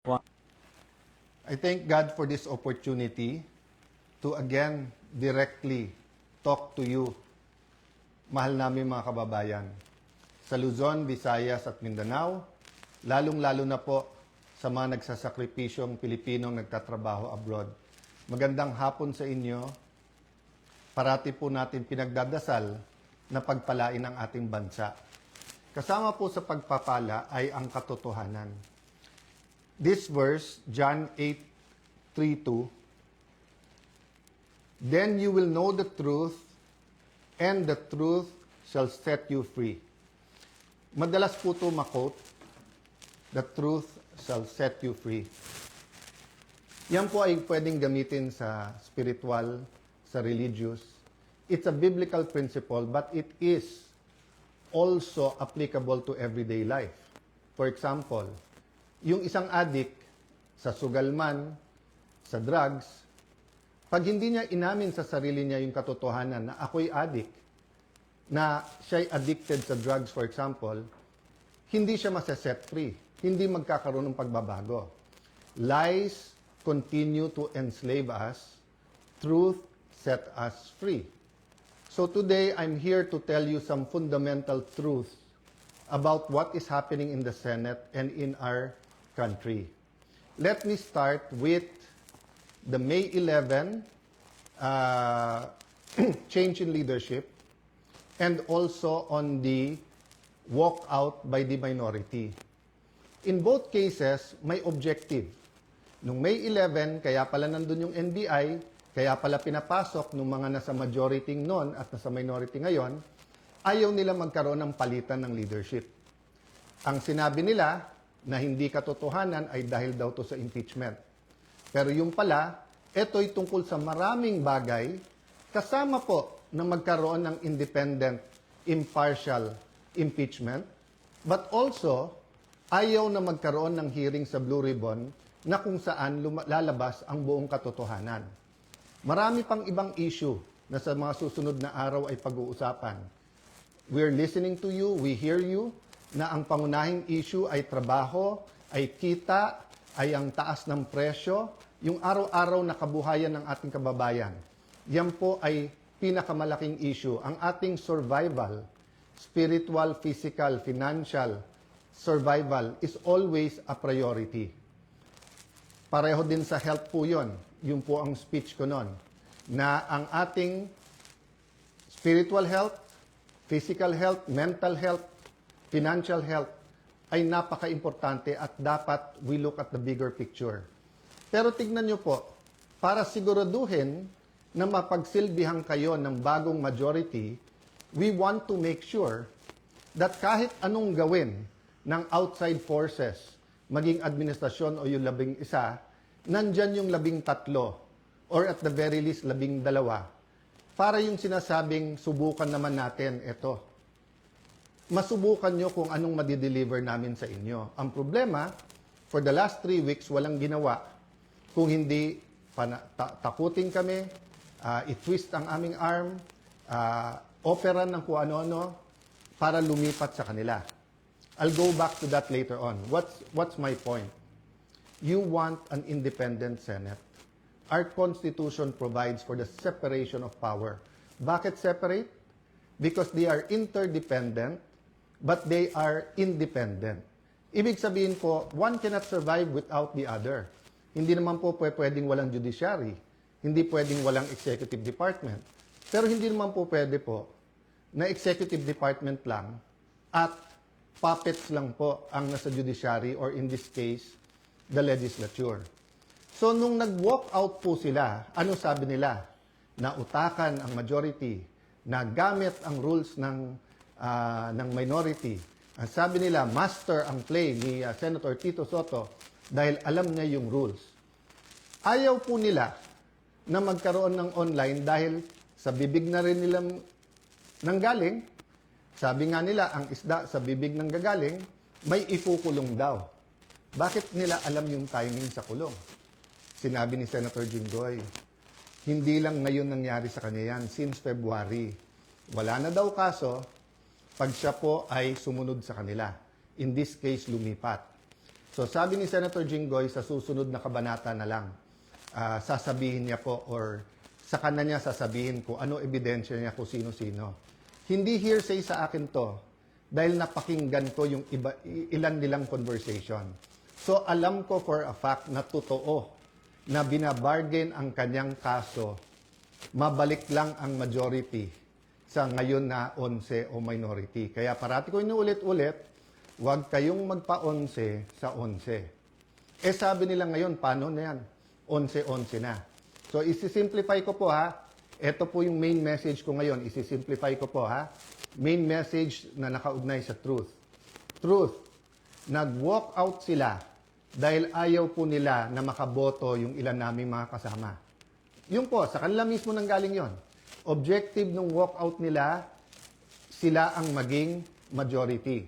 I thank God for this opportunity to again directly talk to you, mahal namin mga kababayan, sa Luzon, Visayas at Mindanao, lalong-lalo na po sa mga nagsasakripisyong Pilipinong nagtatrabaho abroad. Magandang hapon sa inyo. Parati po natin pinagdadasal na pagpalain ang ating bansa. Kasama po sa pagpapala ay ang katotohanan. This verse, John 8:3-2, "Then you will know the truth, and the truth shall set you free." Madalas po ito makot, "The truth shall set you free." Yan po ay pwedeng gamitin sa spiritual, sa religious. It's a biblical principle, but it is also applicable to everyday life. For example, yung isang addict sa sugal man, sa drugs, pag hindi niya inamin sa sarili niya yung katotohanan na ako'y addict, na siya'y addicted sa drugs, for example, hindi siya masaset free. Hindi magkakaroon ng pagbabago. Lies continue to enslave us. Truth set us free. So today, I'm here to tell you some fundamental truths about what is happening in the Senate and in our country. Let me start with the May 11 change in leadership and also on the walkout by the minority. In both cases, may objective. Nung May 11, kaya pala nandun yung NBI, kaya pala pinapasok ng mga nasa majority noon at nasa minority ngayon, ayaw nila magkaroon ng palitan ng leadership. Ang sinabi nila na hindi katotohanan ay dahil daw to sa impeachment. Pero yung pala, ito'y tungkol sa maraming bagay, kasama po na magkaroon ng independent, impartial impeachment, but also, ayaw na magkaroon ng hearing sa Blue Ribbon na kung saan lalabas ang buong katotohanan. Marami pang ibang issue na sa mga susunod na araw ay pag-uusapan. We're listening to you, we hear you, na ang pangunahing issue ay trabaho, ay kita, ay ang taas ng presyo, yung araw-araw na kabuhayan ng ating kababayan. Yan po ay pinakamalaking issue. Ang ating survival, spiritual, physical, financial survival is always a priority. Pareho din sa health po yun. Yun po ang speech ko noon. Na ang ating spiritual health, physical health, mental health, financial health ay napaka-importante at dapat we look at the bigger picture. Pero tignan nyo po, para siguraduhin na mapagsilbihan kayo ng bagong majority, we want to make sure that kahit anong gawin ng outside forces, maging administrasyon o yung 11, nandyan yung 13 or at the very least 12 para yung sinasabing subukan naman natin ito. Masubukan nyo kung anong madideliver namin sa inyo. Ang problema, for the last 3 weeks, walang ginawa. Kung hindi takutin kami, i-twist ang aming arm, operan ng kung ano-ano, para lumipat sa kanila. I'll go back to that later on. What's my point? You want an independent Senate. Our Constitution provides for the separation of power. Bakit separate? Because they are interdependent, but they are independent. Ibig sabihin po, one cannot survive without the other. Hindi naman po pwedeng walang judiciary. Hindi pwedeng walang executive department. Pero hindi naman po pwede po na executive department lang at puppets lang po ang nasa judiciary or in this case, the legislature. So nung nag-walk out po sila, ano sabi nila? Na utakan ang majority, na gamit ang rules ng minority. Ang sabi nila, master ang play ni Senator Tito Sotto dahil alam niya yung rules. Ayaw po nila na magkaroon ng online dahil sa bibig na rin nilang nanggaling. Sabi nga nila, ang isda sa bibig ng gagaling, may ikukulong daw. Bakit nila alam yung timing sa kulong? Sinabi ni Senator Jinggoy, hindi lang ngayon nangyari sa kanya yan, since February. Wala na daw kaso, pag siya po ay sumunod sa kanila. In this case, lumipat. So sabi ni Senator Jinggoy, sa susunod na kabanata na lang, sasabihin niya po or sa kanya niya sasabihin kung ano ebidensya niya kung sino-sino. Hindi hearsay sa akin to dahil napakinggan ko yung ilan nilang conversation. So alam ko for a fact na totoo na binabargain ang kanyang kaso, mabalik lang ang majority sa ngayon na 11 o minority. Kaya parati ko inuulit-ulit, huwag kayong magpa-11 sa 11. Sabi nila ngayon, paano na yan? 11-11 na. So, isi-simplify ko po ha. Ito po yung main message ko ngayon. Isi-simplify ko po ha. Main message na nakaugnay sa truth. Truth, nag-walk out sila dahil ayaw po nila na makaboto yung ilan naming mga kasama. Yung po, sa kanila mismo nanggaling yon. Objective ng walk out nila, sila ang maging majority.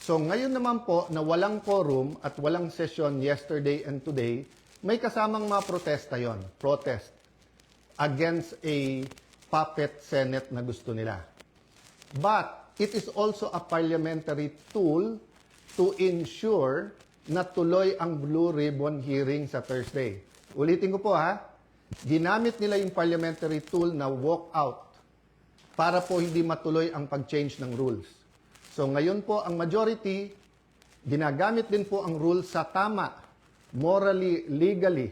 So ngayon naman po na walang quorum at walang session yesterday and today, may kasamang mga protesta yon, protest against a puppet Senate na gusto nila. But it is also a parliamentary tool to ensure na tuloy ang Blue Ribbon hearing sa Thursday. Ulitin ko po ha, ginamit nila yung parliamentary tool na walk out para po hindi matuloy ang pag-change ng rules. So ngayon po ang majority, ginagamit din po ang rules sa tama, morally, legally,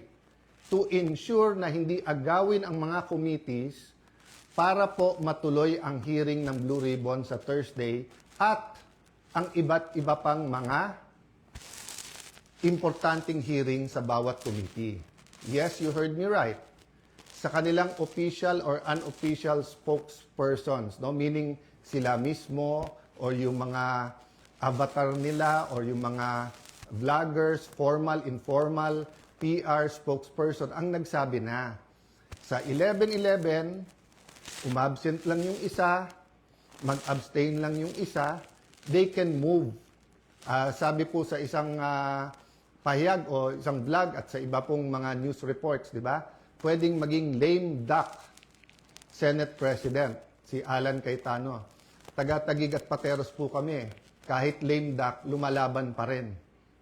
to ensure na hindi agawin ang mga committees para po matuloy ang hearing ng Blue Ribbon sa Thursday at ang iba't iba pang mga importanteng hearing sa bawat committee. Yes, you heard me right. Sa kanilang official or unofficial spokespersons, no? Meaning sila mismo, or yung mga avatar nila, or yung mga vloggers, formal, informal, PR, spokesperson, ang nagsabi na. Sa 11-11, umabsent lang yung isa, mag-abstain lang yung isa, they can move. Sabi po sa isang pahayag o isang vlog at sa iba pong mga news reports, di ba? Pwedeng maging lame duck Senate President, si Alan Cayetano. Taga-Tagig at Pateros po kami. Kahit lame duck, lumalaban pa rin.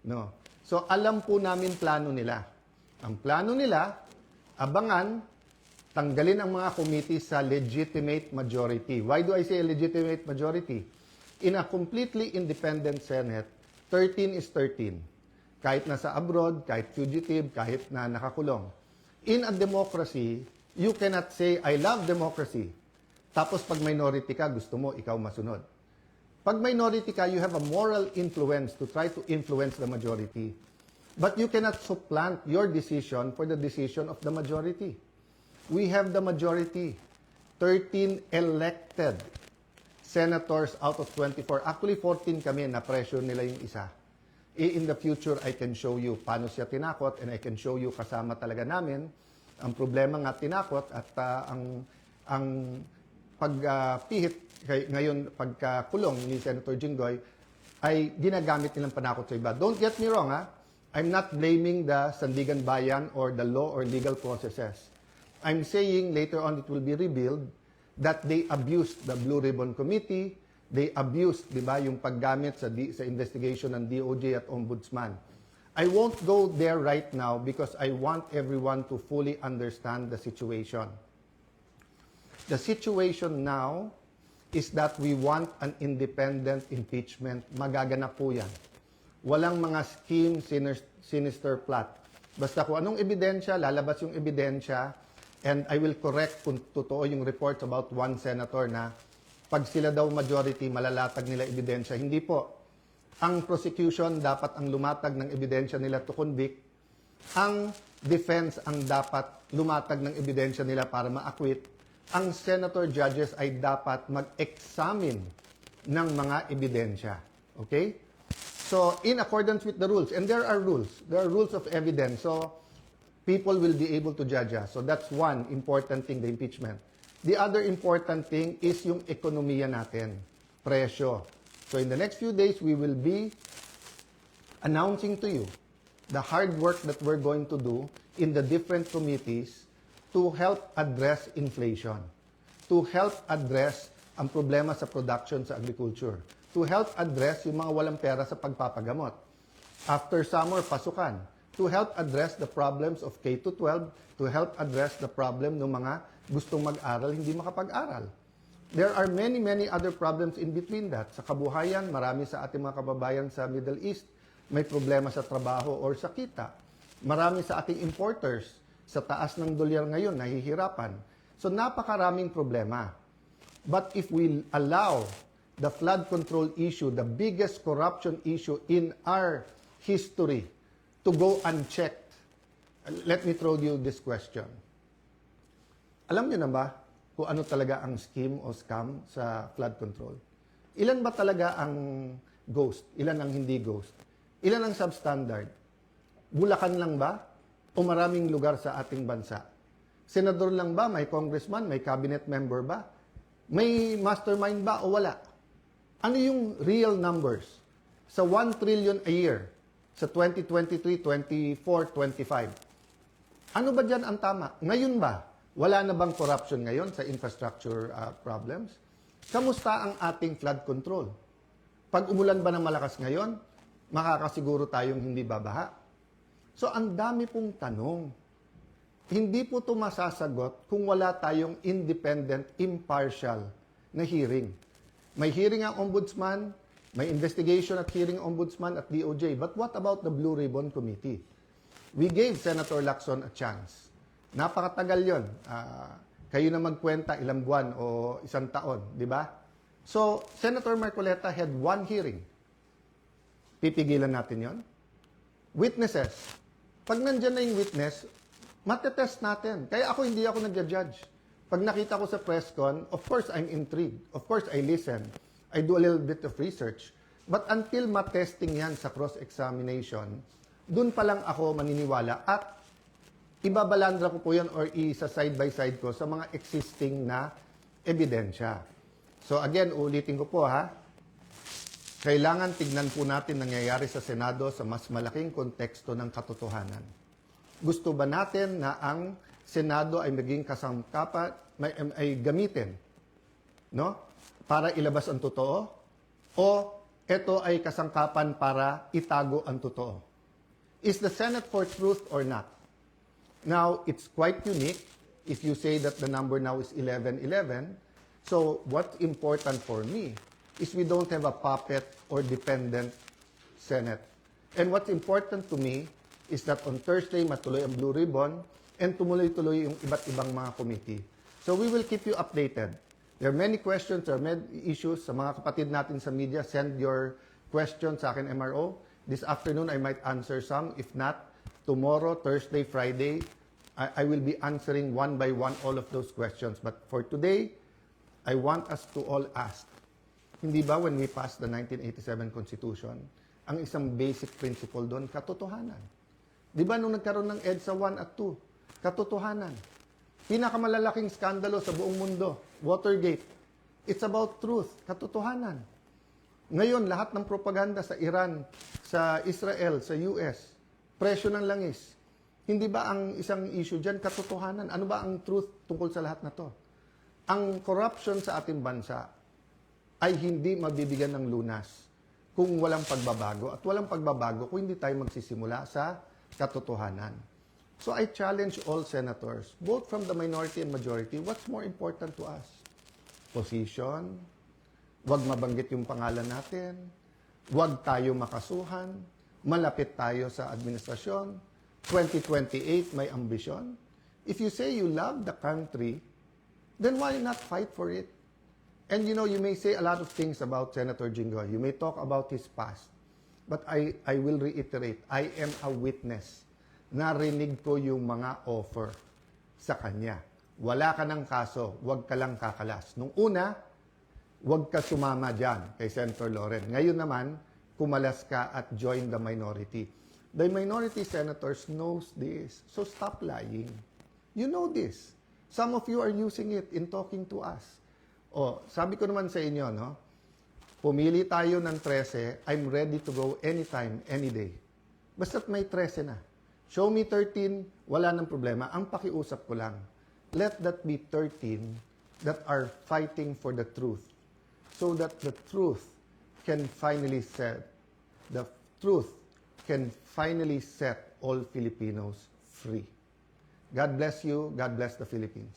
No? So, alam po namin plano nila. Ang plano nila, abangan, tanggalin ang mga committee sa legitimate majority. Why do I say legitimate majority? In a completely independent Senate, 13 is 13. Kahit nasa abroad, kahit fugitive, kahit na nakakulong. In a democracy, you cannot say, I love democracy. Tapos pag minority ka, gusto mo, ikaw masunod. Pag minority ka, you have a moral influence to try to influence the majority. But you cannot supplant your decision for the decision of the majority. We have the majority. 13 elected senators out of 24. Actually, 14 kami, na-pressure nila yung isa. In the future, I can show you paano siya tinakot and I can show you kasama talaga namin. Ang problema nga tinakot at ang pagpihit ngayon pagkakulong ni Senator Jinggoy ay ginagamit nilang panakot sa iba. Don't get me wrong, ha? I'm not blaming the Sandigan Bayan or the law or legal processes. I'm saying later on it will be revealed that they abused the Blue Ribbon Committee, they abused, di ba, yung paggamit sa investigation ng DOJ at Ombudsman. I won't go there right now because I want everyone to fully understand the situation. The situation now is that we want an independent impeachment. Magaganap po yan. Walang mga scheme, sinister plot. Basta kung anong ebidensya, lalabas yung ebidensya, and I will correct kung totoo yung reports about one senator na pag sila daw majority, malalatag nila ebidensya. Hindi po. Ang prosecution dapat ang lumatag ng ebidensya nila to convict. Ang defense ang dapat lumatag ng ebidensya nila para ma-acquit. Ang senator judges ay dapat mag-examine ng mga ebidensya. Okay? So, in accordance with the rules, and there are rules of evidence, so people will be able to judge us. So that's one important thing, the impeachment. The other important thing is yung ekonomiya natin, presyo. So in the next few days, we will be announcing to you the hard work that we're going to do in the different committees to help address inflation, to help address ang problema sa production sa agriculture, to help address yung mga walang pera sa pagpapagamot. After summer, pasukan. To help address the problems of K-12, to help address the problem ng mga gustong mag-aral, hindi makapag-aral. There are many, many other problems in between that. Sa kabuhayan, marami sa ating mga kababayan sa Middle East may problema sa trabaho or sa kita. Marami sa ating importers sa taas ng dolyar ngayon, nahihirapan. So napakaraming problema. But if we allow the flood control issue, the biggest corruption issue in our history, to go unchecked, let me throw you this question. Alam niyo na ba kung ano talaga ang scheme o scam sa flood control? Ilan ba talaga ang ghost? Ilan ang hindi ghost? Ilan ang substandard? Bulacan lang ba? O maraming lugar sa ating bansa? Senador lang ba? May congressman? May cabinet member ba? May mastermind ba o wala? Ano yung real numbers? Sa 1 trillion a year, sa 2023, 24, 25. Ano ba dyan ang tama? Ngayon ba? Wala na bang corruption ngayon sa infrastructure problems? Kamusta ang ating flood control? Pag umulan ba ng malakas ngayon, makakasiguro tayong hindi babaha? So, ang dami pong tanong. Hindi po ito masasagot kung wala tayong independent, impartial na hearing. May hearing ang ombudsman, may investigation at hearing ombudsman at DOJ. But what about the Blue Ribbon Committee? We gave Senator Lacson a chance. Napakatagal yon. Kayo na magkwenta ilang buwan o isang taon, di ba? So, Senator Marcoleta had one hearing. Pipigilan natin yon. Witnesses. Pag nandyan na yung witness, matetest natin. Kaya hindi ako nag-judge. Pag nakita ko sa press con, of course, I'm intrigued. Of course, I listen. I do a little bit of research. But until matesting yan sa cross-examination, dun pa lang ako maniniwala at ibabalandra ko po yan or isa side-by-side ko sa mga existing na ebidensya. So again, ulitin ko po ha, kailangan tignan po natin nangyayari sa Senado sa mas malaking konteksto ng katotohanan. Gusto ba natin na ang Senado ay maging kasangkapan, ay gamitin, no? Para ilabas ang totoo? O ito ay kasangkapan para itago ang totoo? Is the Senate for truth or not? Now, it's quite unique if you say that the number now is 11-11. So, what's important for me is we don't have a puppet or dependent Senate. And what's important to me is that on Thursday, matuloy ang Blue Ribbon and tumuloy-tuloy yung iba't ibang mga committee. So, we will keep you updated. There are many questions, there are many issues. Sa mga kapatid natin sa media, send your questions sa akin, MRO. This afternoon, I might answer some. If not, tomorrow, Thursday, Friday, I will be answering one by one all of those questions. But for today, I want us to all ask, hindi ba when we passed the 1987 Constitution, ang isang basic principle doon, katotohanan. Di ba nung nagkaroon ng EDSA 1 at 2, katotohanan. Pinakamalalaking skandalo sa buong mundo, Watergate. It's about truth, katotohanan. Ngayon, lahat ng propaganda sa Iran, sa Israel, sa US, presyo ng langis. Hindi ba ang isang issue dyan, katotohanan? Ano ba ang truth tungkol sa lahat na to? Ang corruption sa ating bansa ay hindi mabibigyan ng lunas kung walang pagbabago. At walang pagbabago kung hindi tayo magsisimula sa katotohanan. So I challenge all senators, both from the minority and majority, what's more important to us? Position, wag mabanggit yung pangalan natin, wag tayo makasuhan, malapit tayo sa administrasyon, 2028 may ambisyon. If you say you love the country, then why not fight for it? And you know, you may say a lot of things about Senator Jinggoy. You may talk about his past. But I will reiterate, I am a witness. Narinig ko yung mga offer sa kanya. Wala ka ng kaso, wag ka lang kakalas. Nung una, wag ka sumama dyan kay Senator Loren. Ngayon naman, kumalas ka at join the minority. The minority senators knows this. So stop lying. You know this. Some of you are using it in talking to us. O, sabi ko naman sa inyo, no? Pumili tayo ng 13, I'm ready to go anytime, any day. Basta't may 13 na. Show me 13, wala nang problema. Ang pakiusap ko lang, let that be 13 that are fighting for the truth. So that the truth can finally said, the truth can finally set all Filipinos free. God bless you. God bless the Philippines.